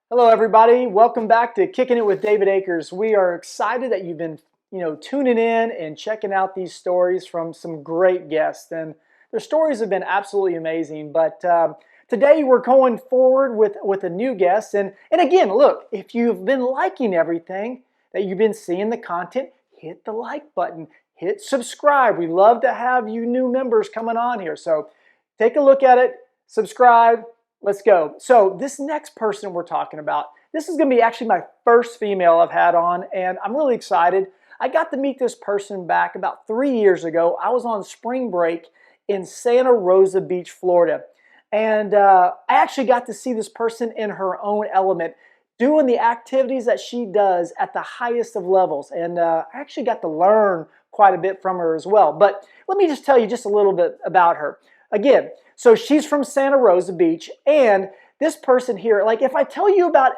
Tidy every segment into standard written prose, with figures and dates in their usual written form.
Hello, everybody. Welcome back to Kicking It with David Akers. We are excited that you've been, tuning in and checking out these stories from some great guests, and their stories have been absolutely amazing. But today we're going forward with a new guest, and again, look, if you've been liking everything that you've been seeing the content, hit the like button, hit subscribe. We love to have you new members coming on here, so take a look at it, subscribe. Let's go. So this next person we're talking about, this is going to be actually my first female I've had on, and I'm really excited. I got to meet this person back about 3 years ago. I was on spring break in Santa Rosa Beach, Florida, and I actually got to see this person in her own element, doing the activities that she does at the highest of levels, and I actually got to learn quite a bit from her as well. But let me just tell you just a little bit about her. Again, so she's from Santa Rosa Beach, and this person here, like if I tell you about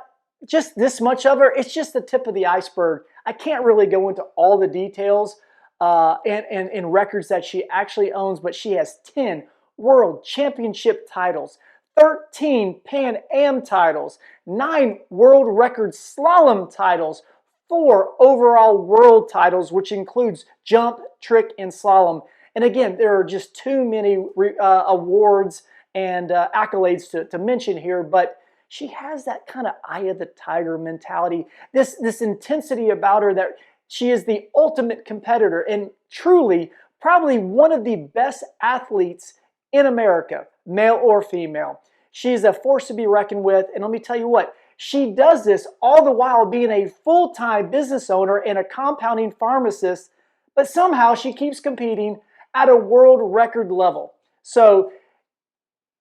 just this much of her, it's just the tip of the iceberg. I can't really go into all the details and records that she actually owns, but she has 10 World Championship titles, 13 Pan Am titles, 9 World Record Slalom titles, 4 overall world titles, which includes jump, trick, and slalom. And again, there are just too many awards and accolades to mention here, but she has that kind of eye of the tiger mentality, this intensity about her that she is the ultimate competitor and truly probably one of the best athletes in America, male or female. She's a force to be reckoned with, and let me tell you what, she does this all the while being a full-time business owner and a compounding pharmacist, but somehow she keeps competing at a world record level. So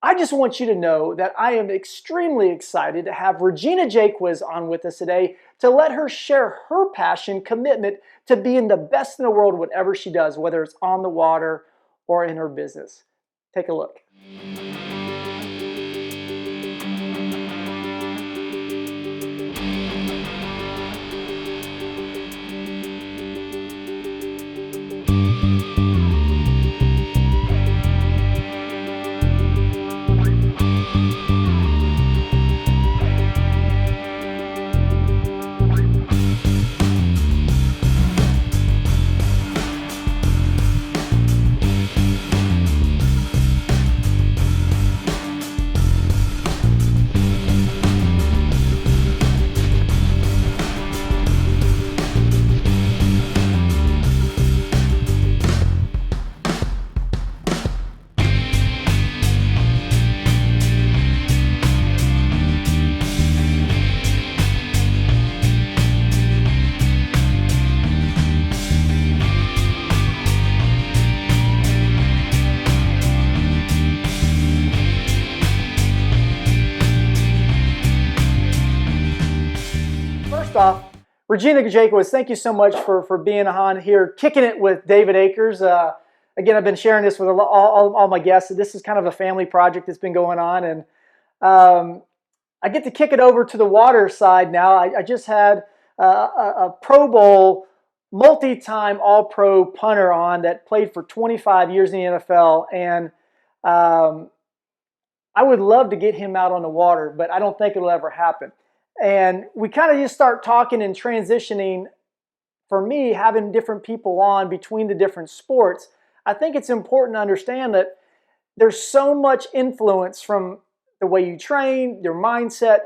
I just want you to know that I am extremely excited to have Regina Jaquess on with us today to let her share her passion, commitment to being the best in the world, whatever she does, whether it's on the water or in her business. Take a look. Off, Regina Jaquess, thank you so much for being on here, Kicking It with David Akers. Again, I've been sharing this with all my guests. This is kind of a family project that's been going on, and I get to kick it over to the water side now. I just had a Pro Bowl, multi-time All-Pro punter on that played for 25 years in the NFL, and I would love to get him out on the water, but I don't think it'll ever happen. And we kind of just start talking and transitioning. For me, having different people on between the different sports, I think it's important to understand that there's so much influence from the way you train, your mindset,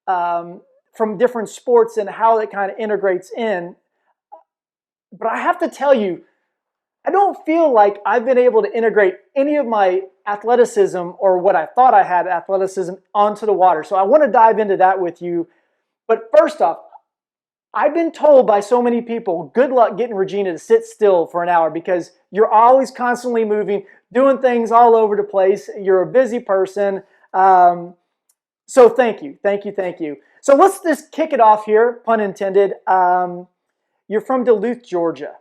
from different sports and how it kind of integrates in. But I have to tell you, I don't feel like I've been able to integrate any of my athleticism or what I thought I had athleticism onto the water. So I want to dive into that with you. But first off, I've been told by so many people, good luck getting Regina to sit still for an hour because you're always constantly moving, doing things all over the place. You're a busy person. So thank you. So let's just kick it off here, pun intended. you're from Duluth, Georgia.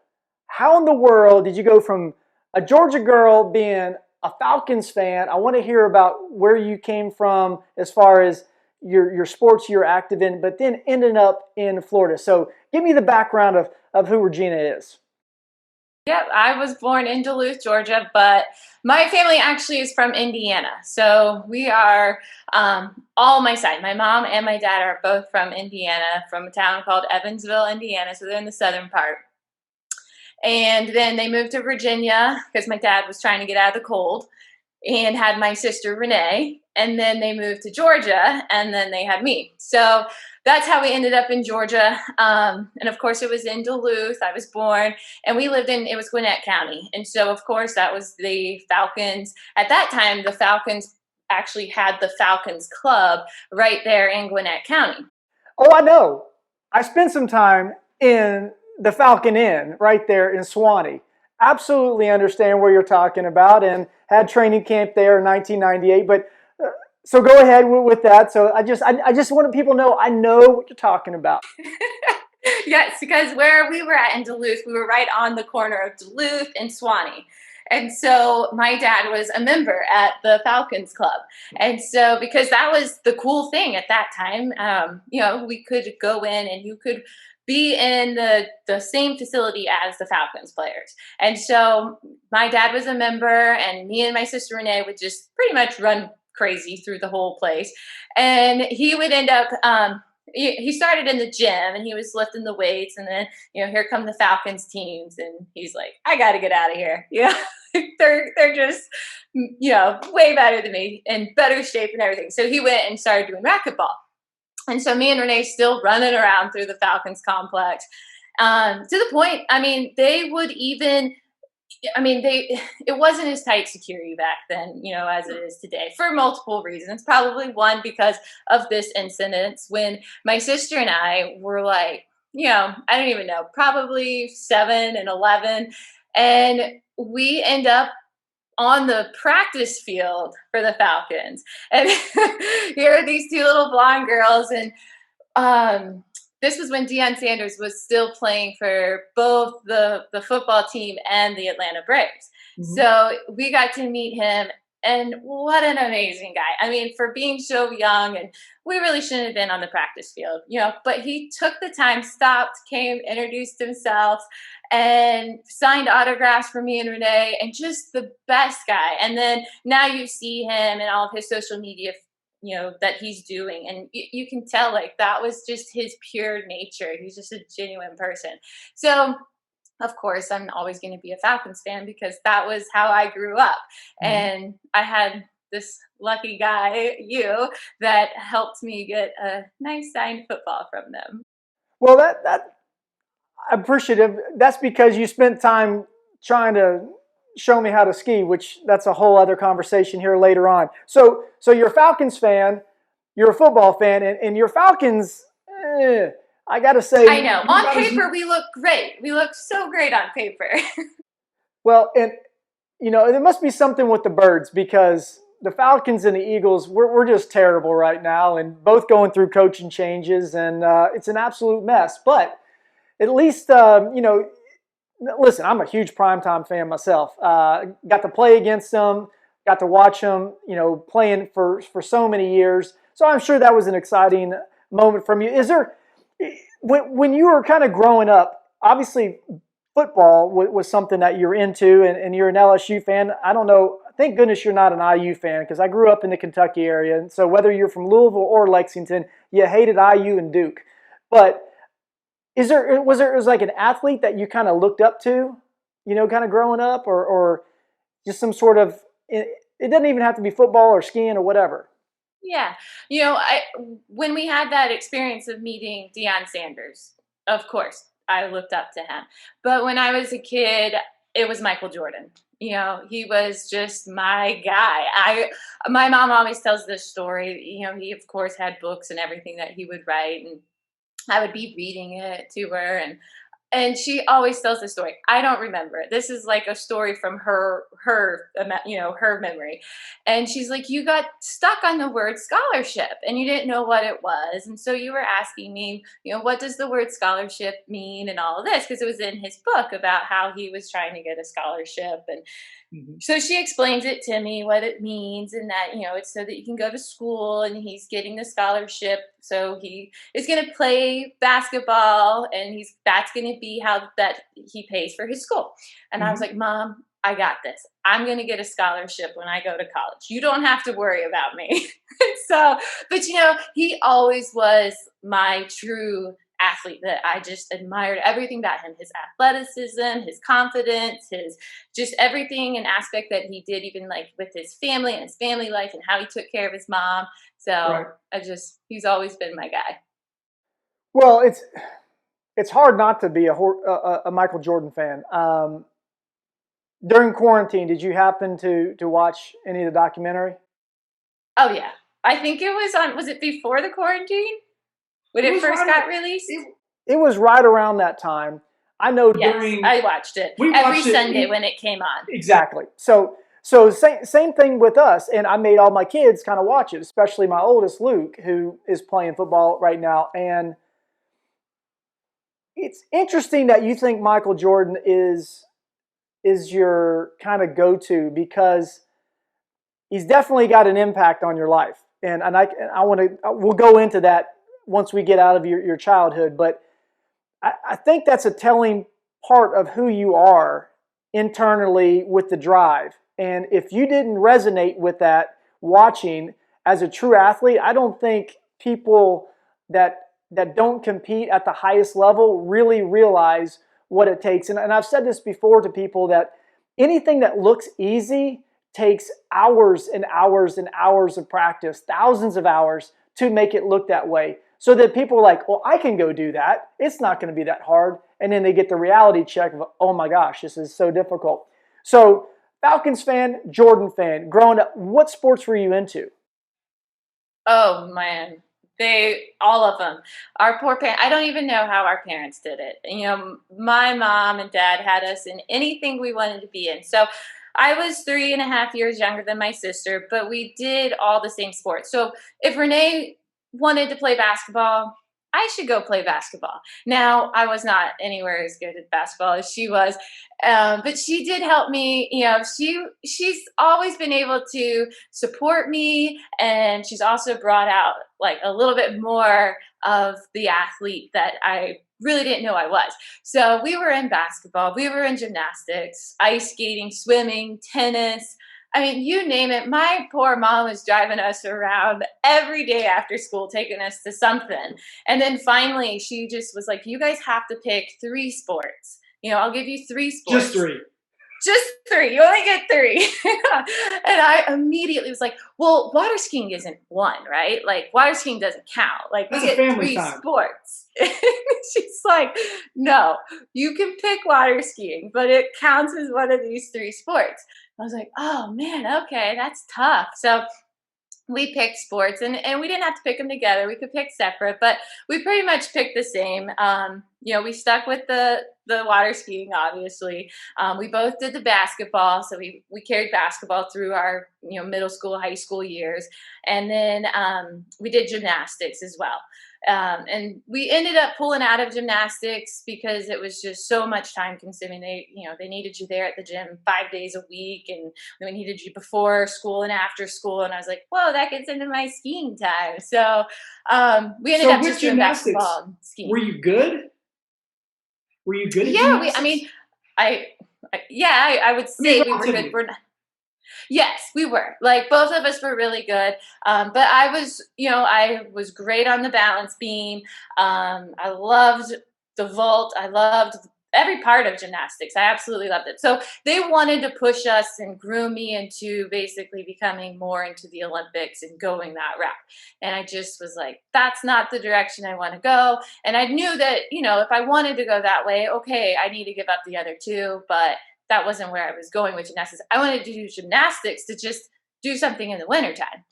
How in the world did you go from a Georgia girl being a Falcons fan? I want to hear about where you came from as far as your sports you're active in, but then ending up in Florida. So give me the background of who Regina is. Yep, I was born in Duluth, Georgia, but my family actually is from Indiana. So we are all my side. My mom and my dad are both from Indiana, from a town called Evansville, Indiana. So they're in the southern part. And then they moved to Virginia because my dad was trying to get out of the cold and had my sister Renee. And then they moved to Georgia and then they had me. So that's how we ended up in Georgia. And of course, it was in Duluth. I was born and we lived in, it was Gwinnett County. And so, of course, that was the Falcons. At that time, the Falcons actually had the Falcons Club right there in Gwinnett County. Oh, I know. I spent some time in the Falcon Inn right there in Swanee. Absolutely understand where you're talking about and had training camp there in 1998. But so go ahead with that. So I just want people to know I know what you're talking about. Yes, because where we were at in Duluth, we were right on the corner of Duluth and Swanee. And so my dad was a member at the Falcons Club. And so because that was the cool thing at that time, we could go in and you could be in the same facility as the Falcons players. And so my dad was a member and me and my sister Renee would just pretty much run crazy through the whole place. And he would end up, he started in the gym and he was lifting the weights and then, here come the Falcons teams. And he's like, I got to get out of here. Yeah. they're just, way better than me and better shape and everything. So he went and started doing racquetball. And so me and Renee still running around through the Falcons complex to the point, they would even, it wasn't as tight security back then, as it is today for multiple reasons. Probably one, because of this incident when my sister and I were like, I don't even know, probably 7 and 11. And we end up on the practice field for the Falcons. And here are these two little blonde girls. And this was when Deion Sanders was still playing for both the football team and the Atlanta Braves. Mm-hmm. So we got to meet him. And what an amazing guy. For being so young, and we really shouldn't have been on the practice field, but he took the time, stopped, came, introduced himself, and signed autographs for me and Renee, and just the best guy. And then now you see him and all of his social media, that he's doing. And you can tell, that was just his pure nature. He's just a genuine person. So, of course, I'm always going to be a Falcons fan because that was how I grew up. Mm-hmm. And I had this lucky guy, you, that helped me get a nice signed football from them. Well, that I'm appreciative. That's because you spent time trying to show me how to ski, which that's a whole other conversation here later on. So you're a Falcons fan, you're a football fan, and your Falcons, I got to say. I know. On paper, we look great. We look so great on paper. Well, and, there must be something with the birds because the Falcons and the Eagles, we're just terrible right now and both going through coaching changes, and it's an absolute mess. But at least, listen, I'm a huge primetime fan myself. Got to play against them, got to watch them, playing for so many years. So I'm sure that was an exciting moment from you. Is there, when you were kind of growing up, obviously football was something that you're into, and you're an LSU fan. I don't know. Thank goodness you're not an IU fan because I grew up in the Kentucky area. And so whether you're from Louisville or Lexington, you hated IU and Duke. But was there like an athlete that you kind of looked up to, kind of growing up, or just some sort of, it doesn't even have to be football or skiing or whatever. Yeah. When we had that experience of meeting Deion Sanders, of course, I looked up to him. But when I was a kid, it was Michael Jordan. He was just my guy. My mom always tells this story. He, of course, had books and everything that he would write, and I would be reading it to her, and And she always tells the story. I don't remember it. This is like a story from her memory. And she's like, you got stuck on the word scholarship and you didn't know what it was. And so you were asking me, what does the word scholarship mean and all of this? Because it was in his book about how he was trying to get a scholarship. And Mhm. so she explains it to me what it means, and that it's so that you can go to school, and he's getting the scholarship, so he is going to play basketball, and that's going to be how that he pays for his school. And I was Mhm. like, Mom, I got this. I'm going to get a scholarship when I go to college. You don't have to worry about me. So, but he always was my true athlete that I just admired everything about him, his athleticism, his confidence, his just everything and aspect that he did, even like with his family and his family life and how he took care of his mom. Right. So he's always been my guy. Well, it's hard not to be a Michael Jordan fan. During quarantine, did you happen to watch any of the documentary? Oh yeah. I think it was was it before the quarantine? When It it was first right. got released? It was right around that time. I know Yes, during I watched it we every watched it Sunday when it came on. exactly. So same thing with us, and I made all my kids kind of watch it, especially my oldest Luke, who is playing football right now. And it's interesting that you think Michael Jordan is your kind of go-to because he's definitely got an impact on your life. And I want to we'll go into that once we get out of your childhood, but I think that's a telling part of who you are internally with the drive. And if you didn't resonate with that watching as a true athlete, I don't think people that don't compete at the highest level really realize what it takes. And I've said this before to people that anything that looks easy takes hours and hours and hours of practice, thousands of hours to make it look that way. So that people are like, well, I can go do that. It's not going to be that hard. And then they get the reality check of, oh my gosh, this is so difficult. So, Falcons fan, Jordan fan, growing up, what sports were you into? Oh man, they all of them. Our poor parents. I don't even know how our parents did it. My mom and dad had us in anything we wanted to be in. So I was 3.5 years younger than my sister, but we did all the same sports. So if Renee wanted to play basketball, I should go play basketball. Now, I was not anywhere as good at basketball as she was, but she did help me. She's always been able to support me, and she's also brought out like a little bit more of the athlete that I really didn't know I was. So we were in basketball, we were in gymnastics, ice skating, swimming, tennis. I mean, you name it. My poor mom was driving us around every day after school, taking us to something. And then finally, she just was like, you guys have to pick three sports. I'll give you three Just sports. three. Just three. You only get three. And I immediately was like, well, water skiing isn't one, right? Like, water skiing doesn't count. Like, we That's a get family three time. sports. She's like, no, you can pick water skiing, but it counts as one of these three sports. I was like, oh man, okay, that's tough. So we picked sports, and we didn't have to pick them together. We could pick separate, but we pretty much picked the same. We stuck with the water skiing, obviously. We both did the basketball, so we carried basketball through our middle school, high school years, and then we did gymnastics as well. And we ended up pulling out of gymnastics because it was just so much time consuming. They needed you there at the gym 5 days a week, and we needed you before school and after school. And I was like, whoa, that gets into my skiing time. So we ended So up with just doing gymnastics, basketball and skiing. were you good? Were you good at Yeah, gymnastics? I, yeah, I would I mean, say we were good. relatively. Yes, we were. Like both of us were really good. But I was great on the balance beam. I loved the vault. I loved every part of gymnastics. I absolutely loved it. So they wanted to push us and groom me into basically becoming more into the Olympics and going that route. And I just was like, that's not the direction I want to go. And I knew that, if I wanted to go that way, okay, I need to give up the other two. But that wasn't where I was going with gymnastics. I wanted to do gymnastics to just do something in the wintertime.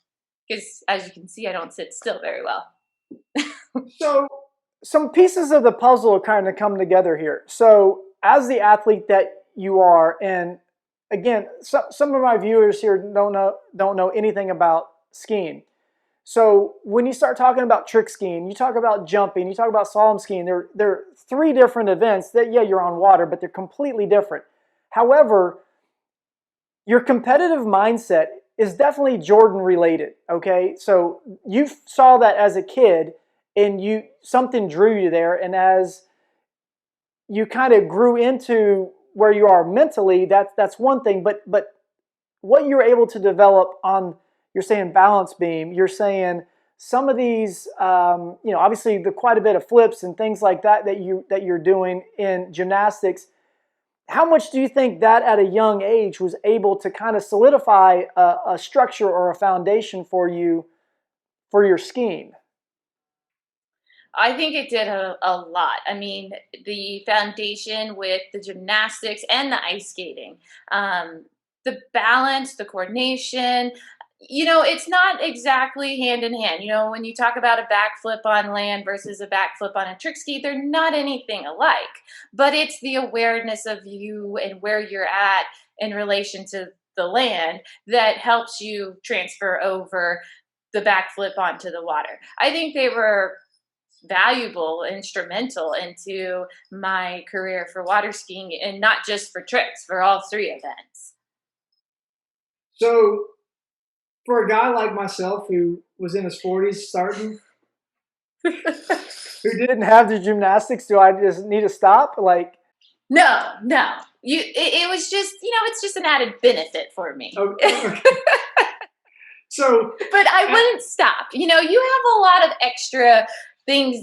Because as you can see, I don't sit still very well. So some pieces of the puzzle kind of come together here. So, as the athlete that you are, and again, some of my viewers here don't know anything about skiing. So, when you start talking about trick skiing, you talk about jumping, you talk about slalom skiing. They're three different events that, yeah, you're on water, but they're completely different. However, your competitive mindset is definitely Jordan related. Okay, so you saw that as a kid, and something drew you there, and as you kind of grew into where you are mentally, that's one thing. But what you're able to develop on, you're saying balance beam, you're saying some of these, obviously the quite a bit of flips and things like that you're doing in gymnastics. How much do you think that at a young age was able to kind of solidify a structure or a foundation for you for your skiing? I think it did a lot. I mean, the foundation with the gymnastics and the ice skating, the balance, the coordination. It's not exactly hand in hand. When you talk about a backflip on land versus a backflip on a trick ski, they're not anything alike. But it's the awareness of you and where you're at in relation to the land that helps you transfer over the backflip onto the water. I think they were valuable, instrumental into my career for water skiing, and not just for tricks, for all three events. So, for a guy like myself who was in his 40s starting, who didn't have the gymnastics, do I just need to stop? Like, No, no. It was just, it's just an added benefit for me. okay. So, But I wouldn't stop. You have a lot of extra things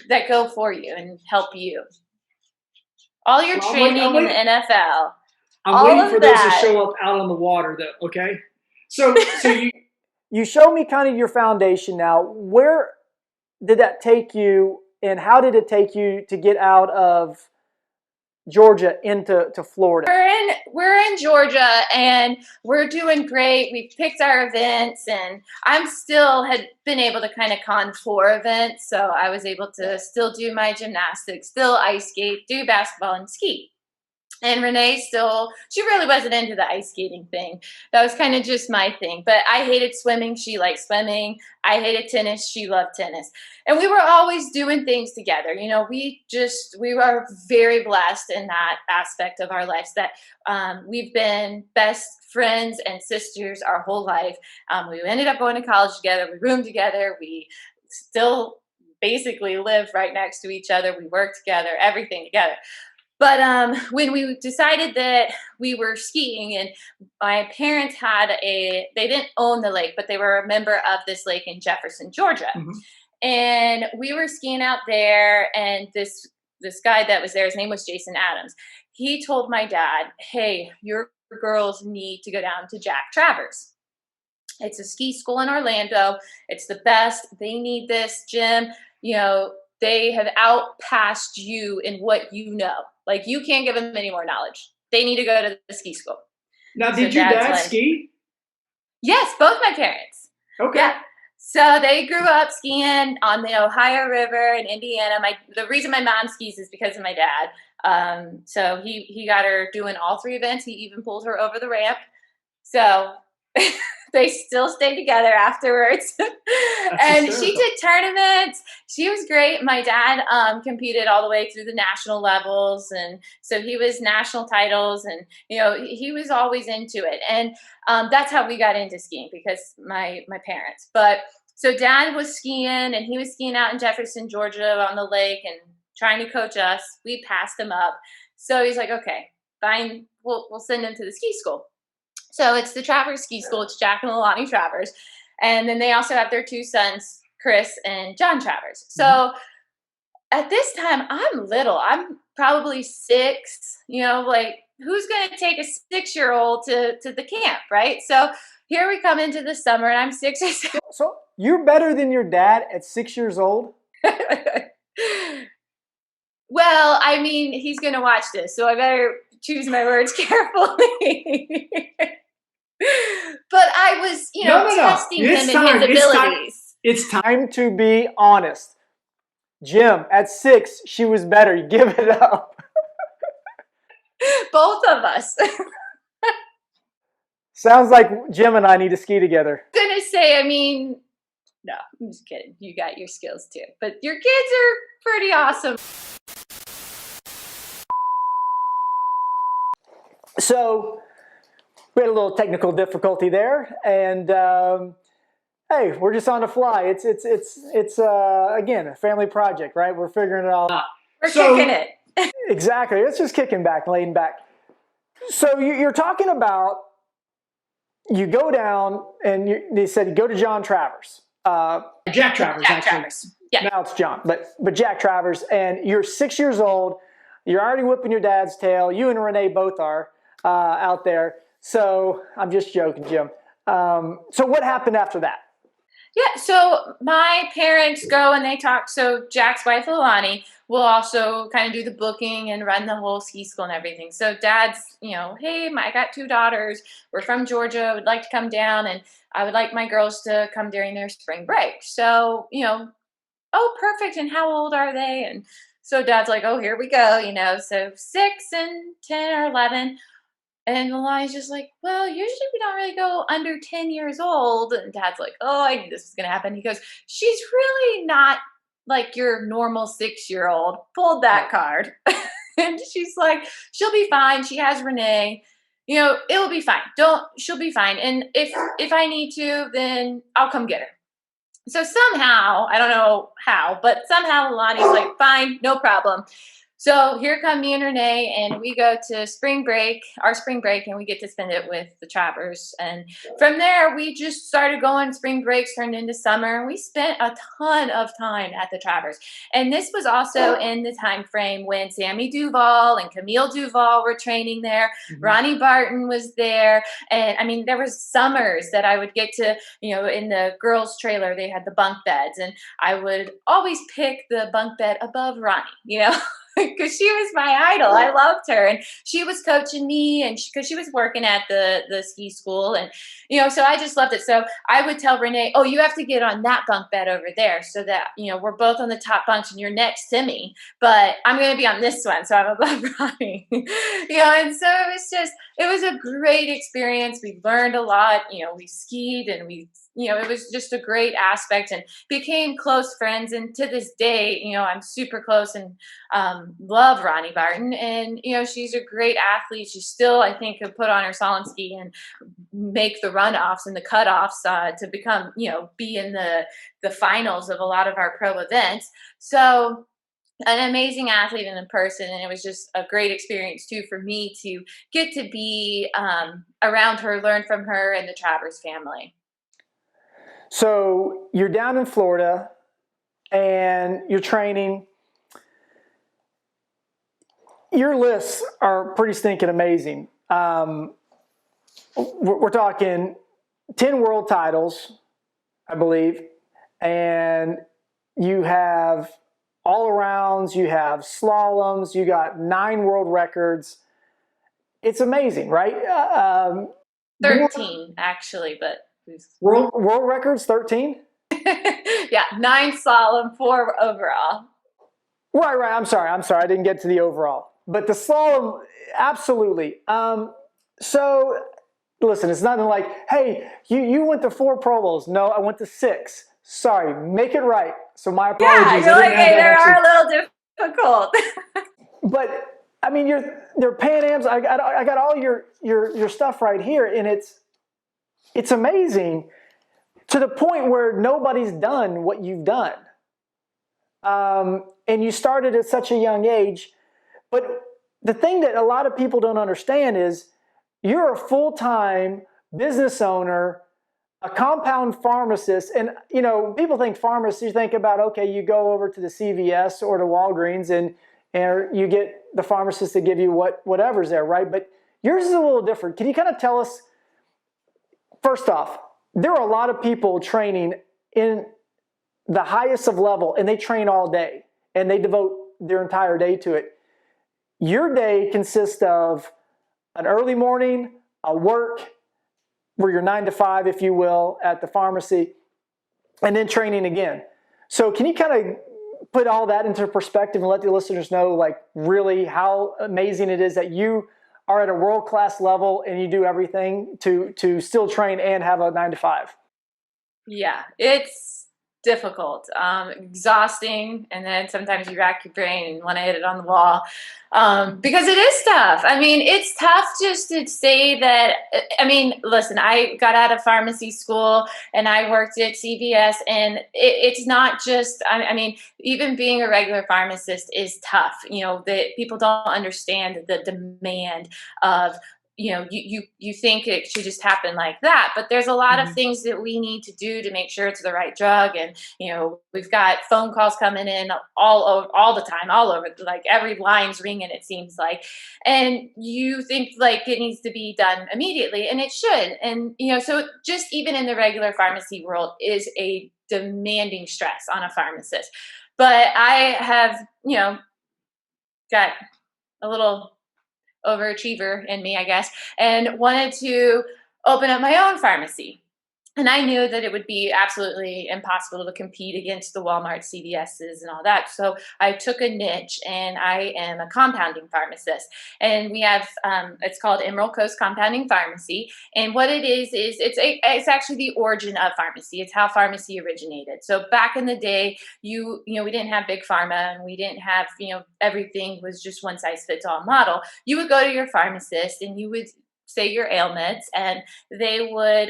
that go for you and help you. All your well, training in the NFL, I'm all waiting for of those to that. show up out on the water, though. Okay. So you show me kind of your foundation now. Where did that take you, and how did it take you to get out of Georgia into Florida? We're in Georgia, and we're doing great. We've picked our events, and I'm still had been able to kind of contour events, so I was able to still do my gymnastics, still ice skate, do basketball, and ski. And Renee she really wasn't into the ice skating thing. That was kind of just my thing. But I hated swimming. She liked swimming. I hated tennis. She loved tennis. And we were always doing things together. We were very blessed in that aspect of our lives that we've been best friends and sisters our whole life. We ended up going to college together. We roomed together. We still basically live right next to each other. We work together, everything together. But when we decided that we were skiing, and my parents they didn't own the lake, but they were a member of this lake in Jefferson, Georgia. Mm-hmm. And we were skiing out there, and this guy that was there, his name was Jason Adams. He told my dad, "Hey, your girls need to go down to Jack Travers. It's a ski school in Orlando. It's the best. They need this gym. They have outpassed you in what you know. Like, you can't give them any more knowledge. They need to go to the ski school." Now, did your dad ski? Yes, both my parents. Okay. Yeah. So they grew up skiing on the Ohio River in Indiana. The reason my mom skis is because of my dad. So he got her doing all three events. He even pulled her over the ramp. So they still stayed together afterwards. And she did tournaments. She was great. My dad competed all the way through the national levels, and so he was national titles, and he was always into it. And that's how we got into skiing, because my parents. But so dad was skiing, and he was skiing out in Jefferson, Georgia on the lake and trying to coach us. We passed him up. So he's like, "Okay, fine, we'll send him to the ski school." So it's the Travers Ski School. It's Jack and Alani Travers. And then they also have their two sons, Chris and John Travers. So at this time, I'm little. I'm probably 6. Who's going to take a 6-year-old to the camp, right? So here we come into the summer, and I'm 6 or 7. So you're better than your dad at 6 years old? Well, I mean, he's going to watch this, so I better choose my words carefully. But I was, testing him and his abilities. It's time to be honest. Jim, at 6, she was better. Give it up. Both of us. Sounds like Jim and I need to ski together. I'm gonna say, I mean, no, I'm just kidding. You got your skills too, but your kids are pretty awesome. So we had a little technical difficulty there, and hey, we're just on the fly. It's again a family project, right? We're figuring it all out. We're kicking it. Exactly. It's just kicking back, laying back. So you're talking about you go down, and they said you go to John Travers. Jack Travers, Jack actually. Travers. Yeah. Now it's John, but Jack Travers, and you're 6 years old. You're already whipping your dad's tail. You and Renee both are out there. So I'm just joking, Jim. So what happened after that? Yeah, so my parents go and they talk. So Jack's wife, Alani, will also kind of do the booking and run the whole ski school and everything. So dad's, hey, I got 2 daughters. We're from Georgia. I would like to come down, and I would like my girls to come during their spring break. So, oh, perfect. And how old are they? And so dad's like, oh, here we go, so 6 and 10 or 11. And Alani's just like, well, usually we don't really go under 10 years old. And dad's like, oh, I knew this was going to happen. He goes, she's really not like your normal 6-year-old. Pulled that card. And she's like, she'll be fine. She has Renee. It'll be fine. She'll be fine. And if I need to, then I'll come get her. So somehow, I don't know how, but somehow Alani's like, fine, no problem. So here come me and Renee, and we go to our spring break, and we get to spend it with the Travers. And from there, we just started going. Spring breaks turned into summer, and we spent a ton of time at the Travers. And this was also in the time frame when Sammy Duval and Camille Duval were training there. Mm-hmm. Ronnie Barton was there. And I mean, there was summers that I would get to, in the girls' trailer, they had the bunk beds, and I would always pick the bunk bed above Ronnie, because she was my idol. I loved her, and she was coaching me, and because she was working at the ski school, and so I just loved it. So I would tell Renee, oh, you have to get on that bunk bed over there, so that we're both on the top bunks, and you're next to me, but I'm going to be on this one, so I'm above Ronnie. And so it was a great experience. We learned a lot. We skied, and it was just a great aspect, and became close friends. And to this day, I'm super close and love Ronnie Barton. And, she's a great athlete. She still, I think, could put on her slalom ski and make the runoffs and the cutoffs to become, be in the finals of a lot of our pro events. So an amazing athlete and a person, and it was just a great experience too for me to get to be around her, learn from her and the Travers family. So you're down in Florida and you're training. Your lists are pretty stinking amazing. We're talking 10 world titles, I believe, and you have all-arounds, you have slaloms, you got 9 world records. It's amazing, right? 13, actually, but... World records, 13? Yeah, 9 slalom, 4 overall. Right. I'm sorry. I didn't get to the overall. But the slalom, absolutely. So, listen, it's nothing like, hey, you went to 4 Pro Bowls. No, I went to 6. Sorry, make it right. So my apologies. Yeah, you're like, hey, they are a little difficult. But, I mean, they're Pan Ams. I got all your stuff right here, and it's amazing to the point where nobody's done what you've done. And you started at such a young age. But the thing that a lot of people don't understand is you're a full-time business owner, a compound pharmacist. And, people think pharmacists, you think about, okay, you go over to the CVS or the Walgreens and you get the pharmacist to give you whatever's there, right? But yours is a little different. Can you kind of tell us, first off, there are a lot of people training in the highest of level, and they train all day, and they devote their entire day to it. Your day consists of an early morning, a work, where you're 9 to 5, if you will, at the pharmacy, and then training again. So can you kind of put all that into perspective and let the listeners know, like, really how amazing it is that you are at a world-class level and you do everything to still train and have a 9 to 5? Yeah, it's difficult, exhausting, and then sometimes you rack your brain and want to hit it on the wall, because it is tough. I mean, it's tough just to say that. I mean, listen, I got out of pharmacy school and I worked at CVS, and it's not just. I mean, even being a regular pharmacist is tough. You know, that people don't understand the demand of, you think it should just happen like that, but there's a lot of Mm-hmm. things that we need to do to make sure it's the right drug. And we've got phone calls coming in all over, all the time, all over, like every line's ringing, it seems like. And you think like it needs to be done immediately, and it should. And so just even in the regular pharmacy world is a demanding stress on a pharmacist. But I have got a little overachiever in me, I guess, and wanted to open up my own pharmacy. And I knew that it would be absolutely impossible to compete against the Walmart, CVS's, and all that. So I took a niche, and I am a compounding pharmacist. And we have, it's called Emerald Coast Compounding Pharmacy. And what it is it's actually the origin of pharmacy. It's how pharmacy originated. So back in the day, we didn't have big pharma, and we didn't have, everything was just one size fits all model. You would go to your pharmacist and you would say your ailments, and they would,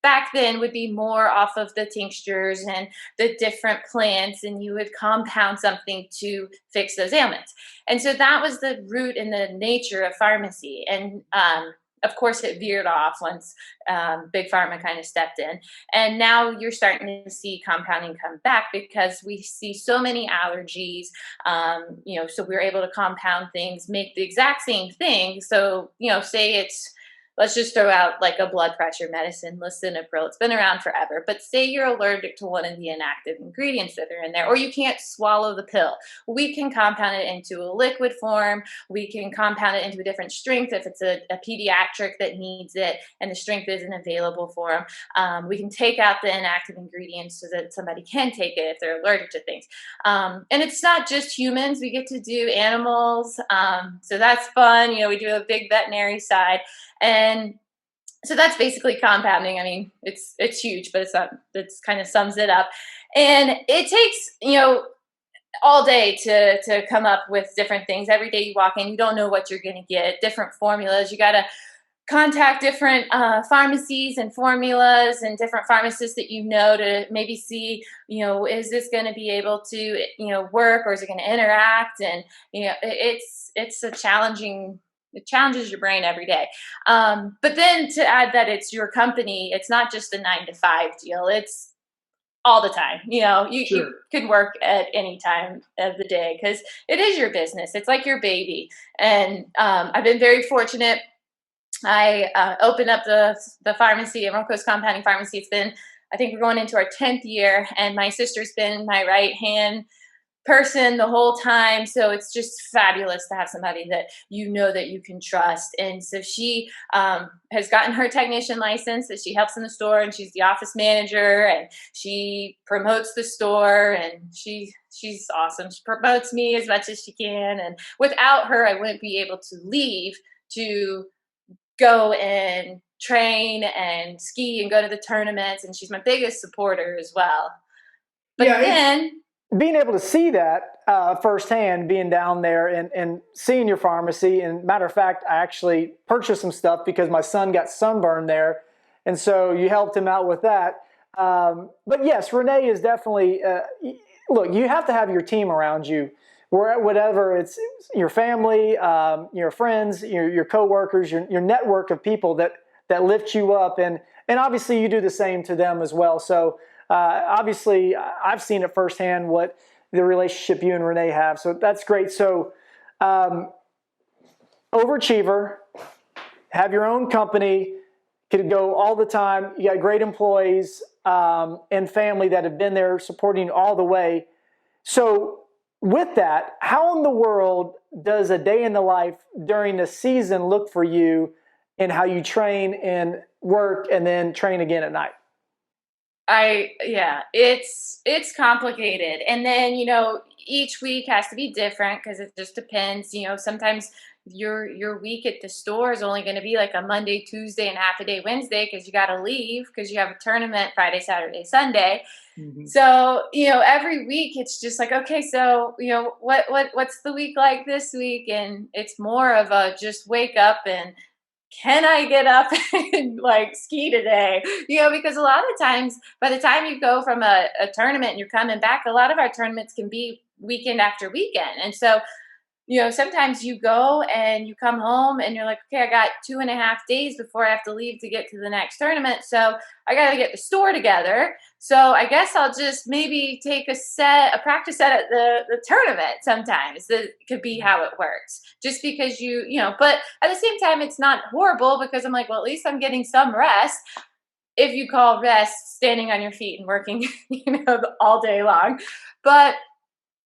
back then would be more off of the tinctures and the different plants, and you would compound something to fix those ailments. And so that was the root and the nature of pharmacy. And of course, it veered off once big pharma kind of stepped in. And now you're starting to see compounding come back because we see so many allergies. So we're able to compound things, make the exact same thing. So, say let's just throw out like a blood pressure medicine, lisinopril. It's been around forever. But say you're allergic to one of the inactive ingredients that are in there, or you can't swallow the pill. We can compound it into a liquid form. We can compound it into a different strength if it's a pediatric that needs it and the strength isn't available for them. We can take out the inactive ingredients so that somebody can take it if they're allergic to things. And it's not just humans. We get to do animals. So that's fun. We do a big veterinary side. And so that's basically compounding. I mean, it's huge, but it's kind of sums it up. And it takes, all day to come up with different things. Every day you walk in, you don't know what you're going to get, different formulas. You got to contact different pharmacies and formulas and different pharmacists that to maybe see, is this going to be able to, work, or is it going to interact? And, it's a challenging. It challenges your brain every day. But then to add that it's your company, it's not just a 9 to 5 deal. It's all the time. You Sure. can work at any time of the day because it is your business. It's like your baby. And I've been very fortunate. I opened up the pharmacy, Emerald Coast Compounding Pharmacy. I think we're going into our 10th year, and my sister's been my right hand person the whole time. So it's just fabulous to have somebody that that you can trust. And so she has gotten her technician license, that she helps in the store, and she's the office manager, and she promotes the store, and she's awesome. She promotes me as much as she can. And without her, I wouldn't be able to leave to go and train and ski and go to the tournaments. And she's my biggest supporter as well. But then being able to see that firsthand, being down there and seeing your pharmacy. And matter of fact, I actually purchased some stuff because my son got sunburned there. And so you helped him out with that. But yes, Renee is definitely, look, you have to have your team around you, whatever it's your family, your friends, your coworkers, your network of people that lift you up. And obviously you do the same to them as well. So obviously, I've seen it firsthand what the relationship you and Renee have. So that's great. So overachiever, have your own company, could go all the time. You got great employees and family that have been there supporting you all the way. So with that, how in the world does a day in the life during the season look for you, and how you train and work and then train again at night? It's complicated. And then, each week has to be different because it just depends. Sometimes your week at the store is only going to be like a Monday, Tuesday, and half a day Wednesday because you got to leave because you have a tournament Friday, Saturday, Sunday. Mm-hmm. So, every week it's just like, okay, so, what's the week like this week? And it's more of a just wake up and can I get up and like ski today? Because a lot of times by the time you go from a tournament and you're coming back, a lot of our tournaments can be weekend after weekend. And so, sometimes you go and you come home and you're like, okay, I got 2.5 days before I have to leave to get to the next tournament. So I got to get the store together. So I guess I'll just maybe take a practice set at the tournament sometimes. That could be how it works. Just because but at the same time, it's not horrible because I'm like, well, at least I'm getting some rest. If you call rest standing on your feet and working, all day long. But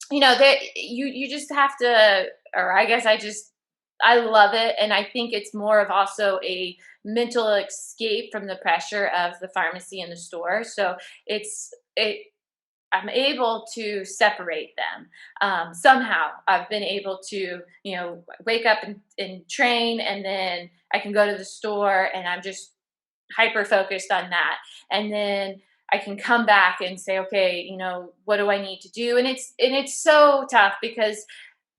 that you just have to, or I guess I love it. And I think it's more of also a mental escape from the pressure of the pharmacy and the store. So I'm able to separate them. Somehow I've been able to, wake up and train, and then I can go to the store and I'm just hyper focused on that. And then I can come back and say, okay, what do I need to do? And it's so tough because,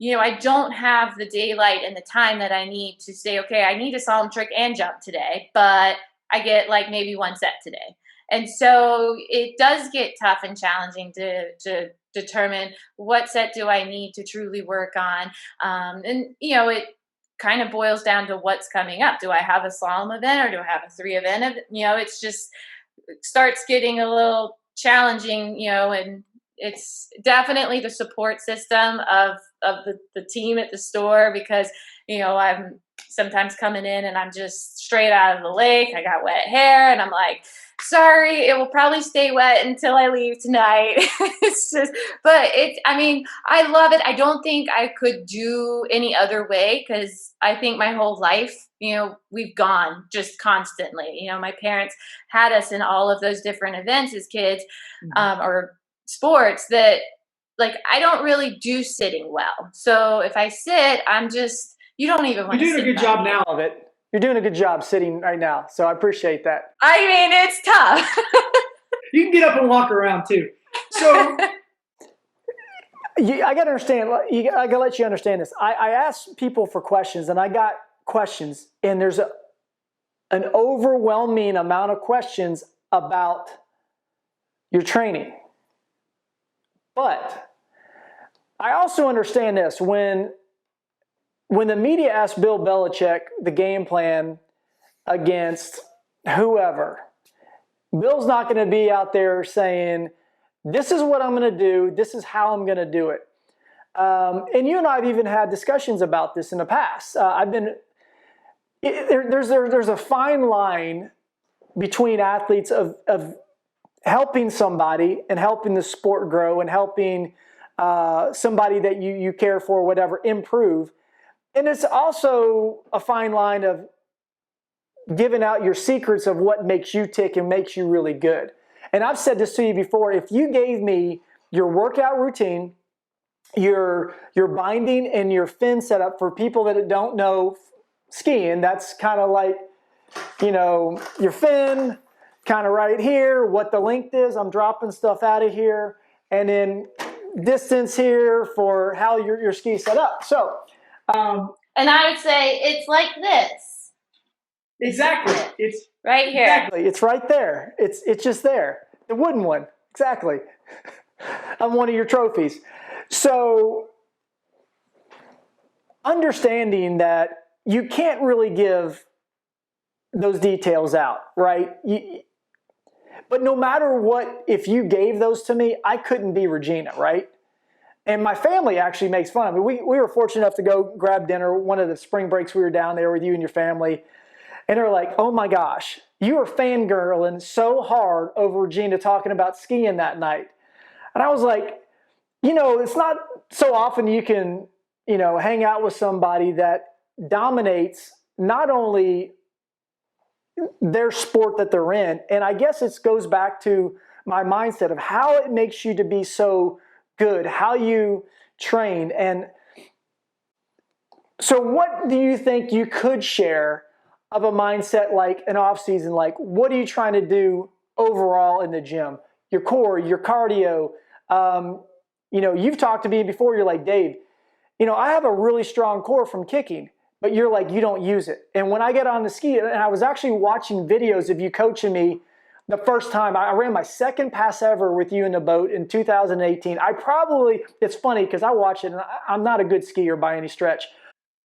I don't have the daylight and the time that I need to say, okay, I need a slalom trick and jump today, but I get like maybe one set today. And so it does get tough and challenging to determine what set do I need to truly work on. And, it kind of boils down to what's coming up. Do I have a slalom event or do I have a 3 event? It's just, it starts getting a little challenging, and it's definitely the support system of the team at the store because, I'm sometimes coming in and I'm just straight out of the lake. I got wet hair and I'm like, sorry, it will probably stay wet until I leave tonight. I love it. I don't think I could do any other way because I think my whole life, we've gone just constantly. My parents had us in all of those different events as kids, or sports that, like, I don't really do sitting well. So if I sit, you don't even want to sit. You're doing a good job now of it. You're doing a good job sitting right now. So I appreciate that. It's tough. You can get up and walk around too. So I got to understand. I got to let you understand this. I asked people for questions and I got questions, and there's an overwhelming amount of questions about your training. But I also understand this. When the media asked Bill Belichick the game plan against whoever, Bill's not going to be out there saying, this is what I'm going to do, this is how I'm going to do it. And you and I have even had discussions about this in the past. There's a fine line between athletes of helping somebody and helping the sport grow and helping somebody that you care for, whatever, improve. And it's also a fine line of giving out your secrets of what makes you tick and makes you really good. And I've said this to you before. If you gave me your workout routine, your binding and your fin setup for people that don't know skiing, that's kind of like, your fin kind of right here, what the length is, I'm dropping stuff out of here, and then distance here for how your ski set up. So, and I would say it's like this. Exactly. It's right here. Exactly. It's right there. It's just there. The wooden one. Exactly. On one of your trophies. So, understanding that you can't really give those details out, right? But no matter what, if you gave those to me, I couldn't be Regina, right? And my family actually makes fun of me. We were fortunate enough to go grab dinner one of the spring breaks. We were down there with you and your family. And they're like, oh my gosh, you were fangirling so hard over Regina talking about skiing that night. And I was like, it's not so often you can, hang out with somebody that dominates not only their sport that they're in. And I guess it goes back to my mindset of how it makes you to be so good, how you train. And so what do you think you could share of a mindset like an off season? Like, what are you trying to do overall in the gym? Your core, your cardio. You've talked to me before. You're like, Dave, I have a really strong core from kicking, but you're like, you don't use it. And when I get on the ski, and I was actually watching videos of you coaching me the first time, I ran my second pass ever with you in the boat in 2018. It's funny because I watch it and I'm not a good skier by any stretch.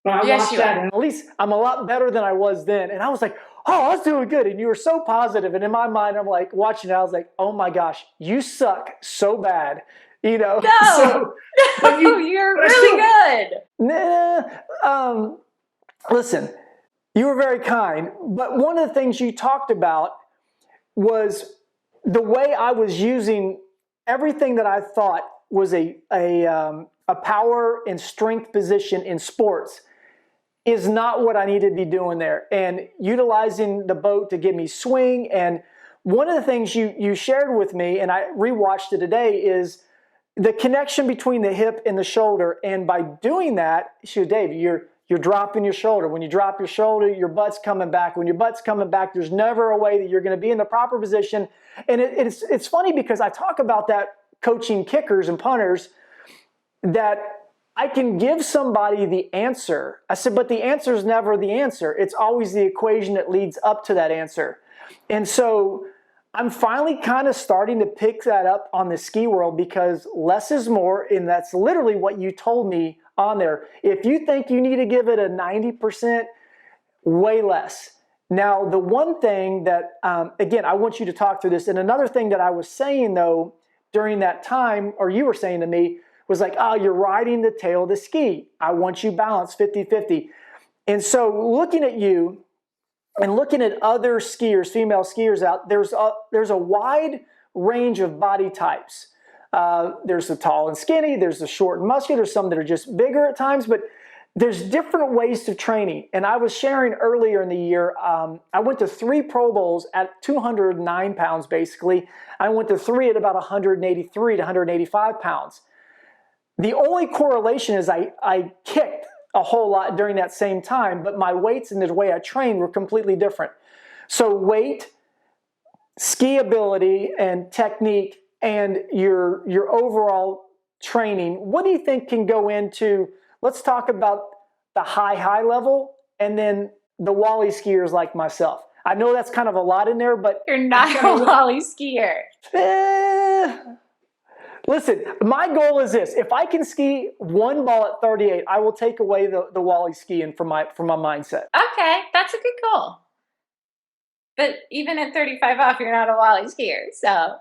But I Yes, watched you that, are. and at least I'm a lot better than I was then. And I was like, oh, I was doing good. And you were so positive. And in my mind, I'm like, watching it, I was like, oh my gosh, you suck so bad. No, So, but no, you're but I still, really good. nah, listen, you were very kind. But one of the things you talked about was the way I was using everything that I thought was a power and strength position in sports is not what I needed to be doing there. And utilizing the boat to give me swing. And one of the things you shared with me, and I rewatched it today, is the connection between the hip and the shoulder. And by doing that, Dave, you're dropping your shoulder. When you drop your shoulder, your butt's coming back. When your butt's coming back, there's never a way that you're going to be in the proper position. And it's funny because I talk about that coaching kickers and punters, that I can give somebody the answer. I said, but the answer is never the answer. It's always the equation that leads up to that answer. And so I'm finally kind of starting to pick that up on the ski world, because less is more. And that's literally what you told me on there. If you think you need to give it a 90%, way less. Now, the one thing that, again, I want you to talk through this. And another thing that I was saying, though, during that time, or you were saying to me, was like, oh, you're riding the tail of the ski. I want you balanced 50-50. And so looking at you and looking at other skiers, female skiers out, there's a wide range of body types. There's the tall and skinny, there's the short and muscular, there's some that are just bigger at times, but there's different ways of training. And I was sharing earlier in the year, I went to 3 Pro Bowls at 209 pounds, basically. I went to 3 at about 183 to 185 pounds. The only correlation is I kicked a whole lot during that same time, but my weights and the way I trained were completely different. So weight, ski ability, and technique, and your overall training, what do you think can go into, let's talk about the high level, and then the Wally skiers like myself. I know that's kind of a lot in there, but You're not a Wally skier. Listen, my goal is this. If I can ski one ball at 38, I will take away the Wally skiing from my mindset. Okay, that's a good goal. But even at 35 off, you're not a Wally skier, so.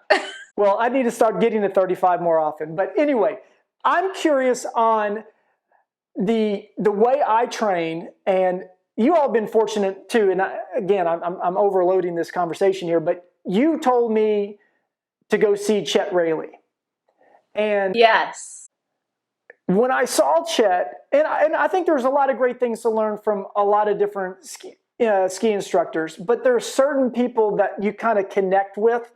Well, I need to start getting to 35 more often. But anyway, I'm curious on the way I train, and you all have been fortunate too. And I'm overloading this conversation here, but you told me to go see Chet Raley. And yes, when I saw Chet, and I think there's a lot of great things to learn from a lot of different ski instructors, but there are certain people that you kind of connect with.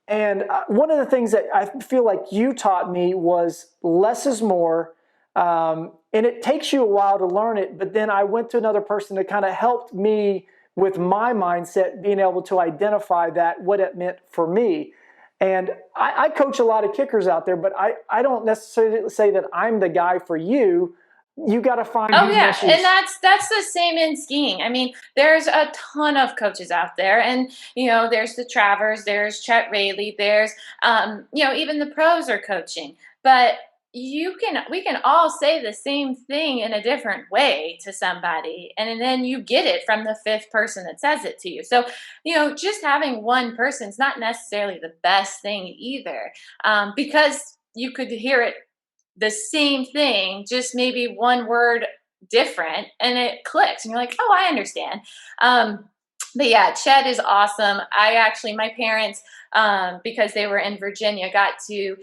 And one of the things that I feel like you taught me was less is more. And it takes you a while to learn it, but then I went to another person that kind of helped me with my mindset, being able to identify what it meant for me. And I coach a lot of kickers out there, but I don't necessarily say that I'm the guy for you. You got to find. Oh yeah, and that's the same in skiing. I mean, there's a ton of coaches out there, and there's the Travers, there's Chet Raley, there's even the pros are coaching, but we can all say the same thing in a different way to somebody, and then you get it from the 5th person that says it to you. So just having one person is not necessarily the best thing either, because you could hear it the same thing, just maybe one word different, and it clicks and you're like, oh, I understand. But yeah, Chet is awesome. My parents, because they were in Virginia, got to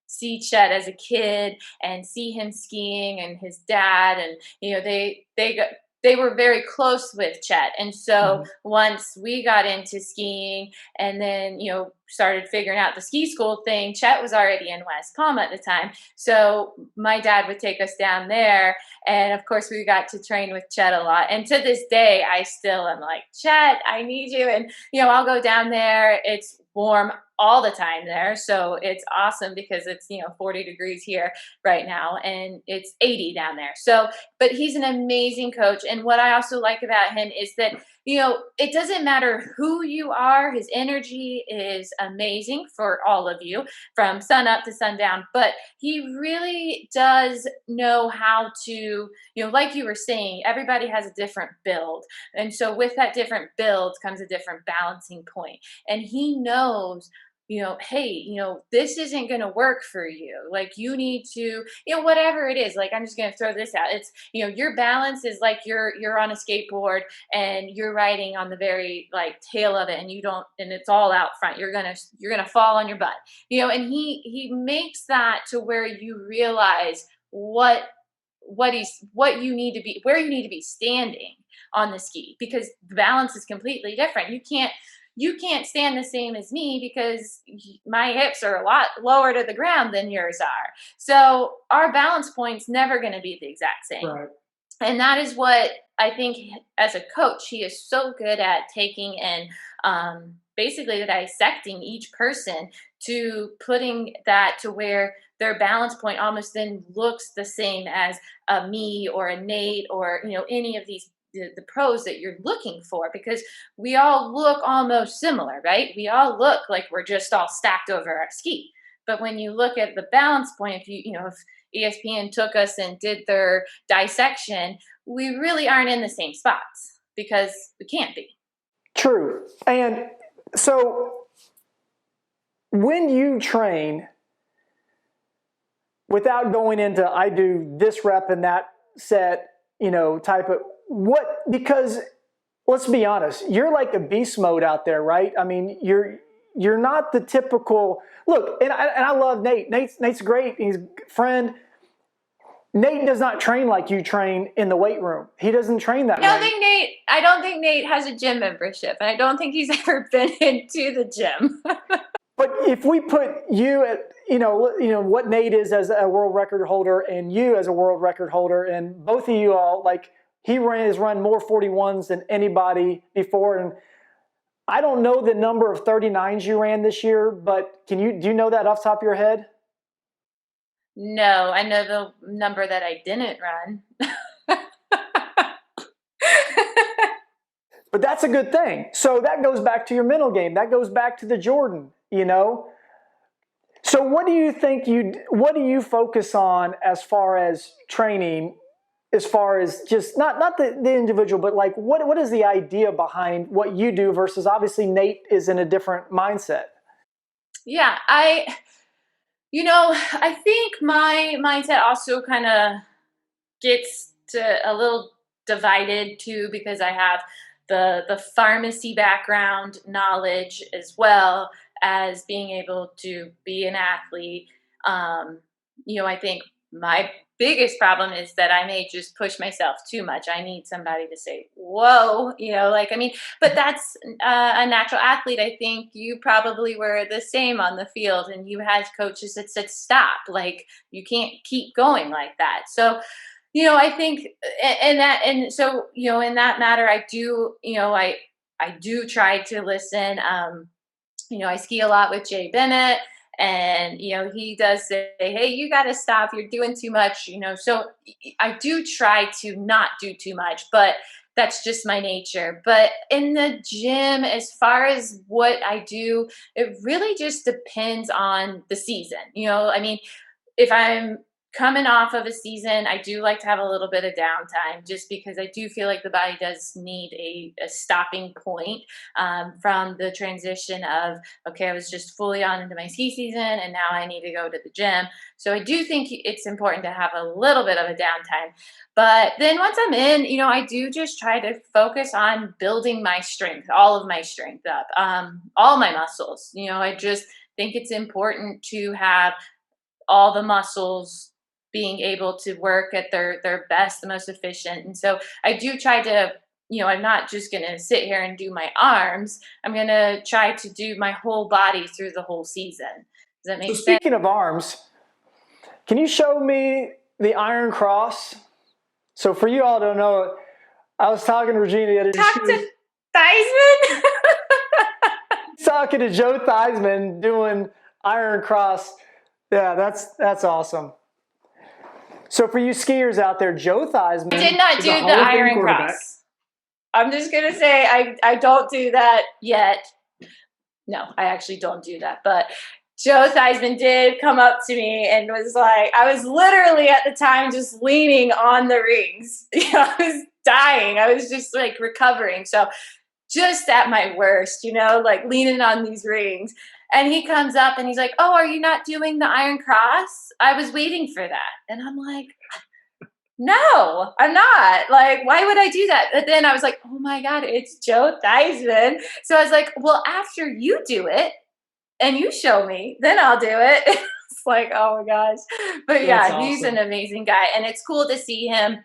see Chet as a kid and see him skiing, and his dad, and they were very close with Chet. And so once we got into skiing, and then started figuring out the ski school thing, Chet was already in West Palm at the time. So my dad would take us down there. And of course, we got to train with Chet a lot. And to this day, I still am like, Chet, I need you. And, I'll go down there. It's warm all the time there. So it's awesome because it's, 40 degrees here right now and it's 80 down there. So, but he's an amazing coach. And what I also like about him is that, it doesn't matter who you are, his energy is amazing for all of you from sun up to sundown. But he really does know how to, like you were saying, everybody has a different build. And so with that different build comes a different balancing point. And he knows, hey, this isn't going to work for you. Like you need to, whatever it is, like, I'm just going to throw this out. It's, your balance is like you're on a skateboard and you're riding on the very like tail of it and and it's all out front. You're going to fall on your butt, and he makes that to where you realize what you need to be, where you need to be standing on the ski, because the balance is completely different. You can't stand the same as me because my hips are a lot lower to the ground than yours are. So our balance point's never going to be the exact same. Right. And that is what I think as a coach, he is so good at taking and basically dissecting each person to putting that to where their balance point almost then looks the same as a me or a Nate or, any of these the pros that you're looking for, because we all look almost similar, right? We all look like we're just all stacked over our ski. But when you look at the balance point, if ESPN took us and did their dissection, we really aren't in the same spots because we can't be. True. And so when you train, without going into I do this rep and that set, type of because let's be honest, you're like a beast mode out there, right? I mean, you're not the typical look, and I love Nate. Nate's great. He's a friend. Nate does not train like you train in the weight room. He doesn't train that way. I don't think Nate has a gym membership, and I don't think he's ever been into the gym. But if we put you at, what Nate is as a world record holder and you as a world record holder, and both of you all, like, he has run more 41s than anybody before. And I don't know the number of 39s you ran this year, but do you know that off the top of your head? No, I know the number that I didn't run. But that's a good thing. So that goes back to your mental game. That goes back to the Jordan, So what do you focus on as far as training, as far as just not the individual, but like what is the idea behind what you do versus obviously Nate is in a different mindset? Yeah, I think my mindset also kind of gets to a little divided too, because I have the pharmacy background knowledge as well as being able to be an athlete. I think my biggest problem is that I may just push myself too much. I need somebody to say, whoa, but that's a natural athlete. I think you probably were the same on the field and you had coaches that said, stop, like you can't keep going like that. So, I think, and so, in that matter, I do, I do try to listen. I ski a lot with Jay Bennett. And, he does say, hey, you got to stop. You're doing too much, So I do try to not do too much, but that's just my nature. But in the gym, as far as what I do, it really just depends on the season. If I'm coming off of a season, I do like to have a little bit of downtime just because I do feel like the body does need a stopping point from the transition of, okay, I was just fully on into my ski season and now I need to go to the gym. So I do think it's important to have a little bit of a downtime. But then once I'm in, I do just try to focus on building my strength, all of my strength up, all my muscles. I just think it's important to have all the muscles being able to work at their best, the most efficient. And so I do try to I'm not just going to sit here and do my arms. I'm going to try to do my whole body through the whole season. Does that So make sense? speaking of arms, can you show me the Iron Cross? So for you all don't know, I was talking to Regina the other day. Talk to Theismann. Talking to Joe Theismann doing Iron Cross. Yeah, that's awesome. So for you skiers out there, Joe Theismann I did not do the Iron Cross. I'm just going to say I don't do that yet. No, I actually don't do that. But Joe Theismann did come up to me and was like, I was literally at the time just leaning on the rings. I was dying. I was just like recovering. So just at my worst, like leaning on these rings. And he comes up and he's like, oh, are you not doing the Iron Cross? I was waiting for that. And I'm like, no, I'm not. Like, why would I do that? But then I was like, oh my God, it's Joe Theismann. So I was like, well, after you do it and you show me, then I'll do it. It's like, oh my gosh. But yeah, That's he's awesome. an amazing guy. And it's cool to see him,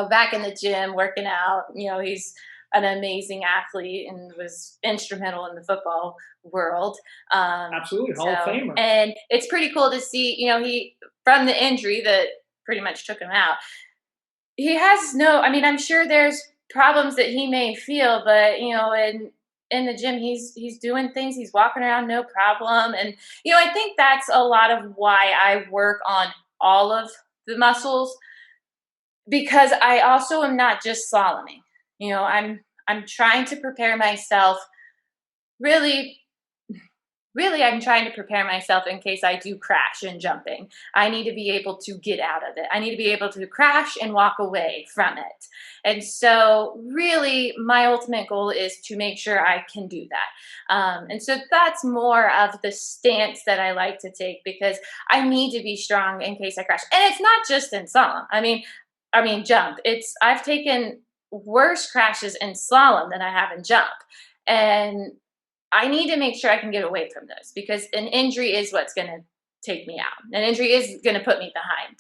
back in the gym working out. He's an amazing athlete and was instrumental in the football world. Absolutely, Hall of Famer. And it's pretty cool to see, he, from the injury that pretty much took him out, he has I'm sure there's problems that he may feel, but in the gym he's doing things, he's walking around no problem. And I think that's a lot of why I work on all of the muscles, because I also am not just slaloming. I'm trying to prepare myself, really. Really, I'm trying to prepare myself in case I do crash in jumping. I need to be able to get out of it. I need to be able to crash and walk away from it. And so really my ultimate goal is to make sure I can do that. And so that's more of the stance that I like to take, because I need to be strong in case I crash. And it's not just in slalom. Jump. I've taken worse crashes in slalom than I have in jump. And I need to make sure I can get away from those, because an injury is what's going to take me out. An injury is going to put me behind,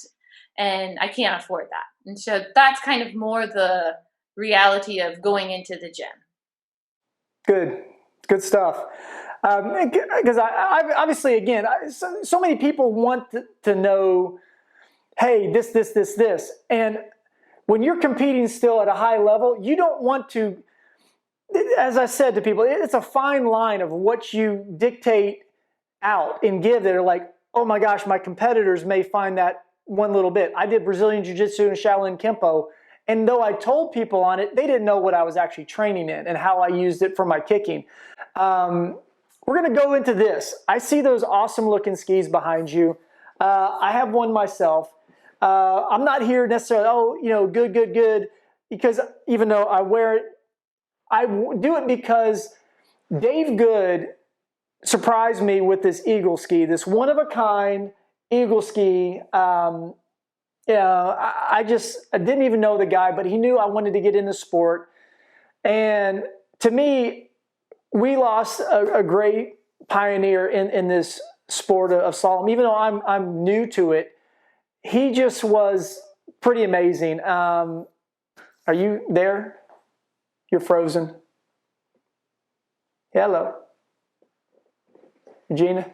and I can't afford that. And so that's kind of more the reality of going into the gym. Good stuff. Because I obviously, again, so many people want to know, hey, this. And when you're competing still at a high level, you don't want to, as I said to people, it's a fine line of what you dictate out and give. They're like, oh my gosh, my competitors may find that one little bit. I did Brazilian Jiu-Jitsu and Shaolin Kempo, and though I told people on it, they didn't know what I was actually training in and how I used it for my kicking. We're going to go into this. I see those awesome looking skis behind you. I have one myself. I'm not here necessarily, good, because even though I wear it, I do it because Dave Good surprised me with this eagle ski, this one-of-a-kind eagle ski. I didn't even know the guy, but he knew I wanted to get in the sport. And to me, we lost a great pioneer in this sport of slalom. Even though I'm new to it, he just was pretty amazing. Are you there? You're frozen. Hello. Regina?